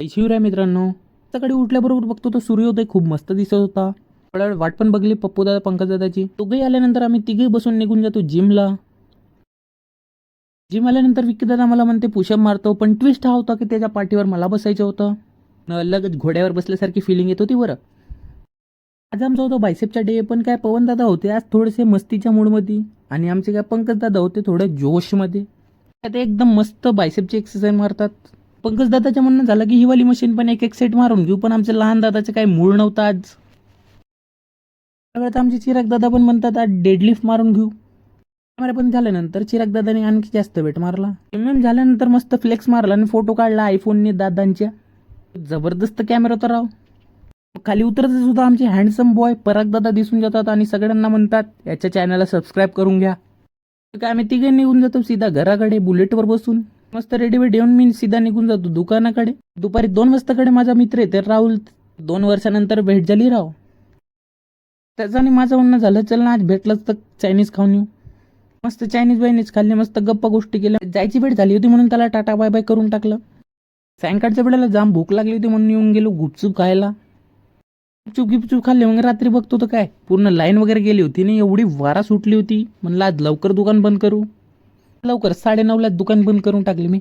शिवराय मित्रांनो, सकाळी उठल्याबरोबर बघतो तो सूर्योदय खूप मस्त दिसत होता. थोडा वेळ वाट पण बघली पप्पू दादा पंकज दादाची. दोघेही आल्यानंतर आम्ही तिघे बसून निघून जातो जिमला. जिम आल्यानंतर विक्की दादा मला म्हणते पुशअप मारतो, पण ट्विस्ट हा होता की त्याच्या पाठीवर मला बसायचं होतं. लगेच घोड्यावर बसल्यासारखी फिलिंग येत होती बरं. आज आमचा होता बायसेपचा डे, पण काय पवन दादा होते आज थोडेसे मस्तीच्या मूडमध्ये आणि आमचे काय पंकज दादा होते थोडे जोशमध्ये. ते एकदम मस्त बायसेपची एक्सरसाइज मारतात. पंकज दादाच्या म्हणणं झालं की ही वाली मशीन पण एक सेट मारून घेऊ, पण आमच्या लहान दादाचं काही मूळ नव्हतं आज. सगळ्यात आमचे चिराग दादा पण म्हणतात आज डेडलिफ्ट मारून घेऊ. कॅमेरा पण झाल्यानंतर चिराग दादाने आणखी जास्त वेट मारला. पेमेंट झाल्यानंतर मस्त फ्लेक्स मारला आणि फोटो काढला आयफोनने दादांच्या. जबरदस्त कॅमेरा तर राव. खाली उतरत सुद्धा आमचे हँडसम बॉय पराग दादा दिसून जातात आणि सगळ्यांना म्हणतात याच्या चॅनलला सबस्क्राईब करून घ्या. काय आम्ही तिघे निघून जातो सीधा घराकडे बुलेटवर बसून. मस्त रेडीमेड येऊन मी सीधा निघून जातो दुकानाकडे. दुपारी 2 वाजताकडे माझा मित्र आहे तर राहुल. 2 वर्षानंतर भेट झाली राव. त्याचं आणि माझं म्हणणं झालं चल ना आज भेटलंच तर चायनीज खाऊन येऊ. मस्त चायनीज वायनीज खाल्ली, मस्त गप्पा गोष्टी केल्या. जायची भेट झाली होती म्हणून त्याला टाटा बाय बाय करून टाकलं. सायंकाळच्या वेळेला जाम भूक लागली होती म्हणून येऊन गेलो गुपचूप खायला. गुपचूप गिपचूप खाल्ले, मग रात्री बघतो तर काय पूर्ण लाईन वगैरे गेली होती नाही, एवढी वारा सुटली होती. म्हणलं आज लवकर दुकान बंद करू. लवकर 9:30ला दुकान बंद करून टाकली मी.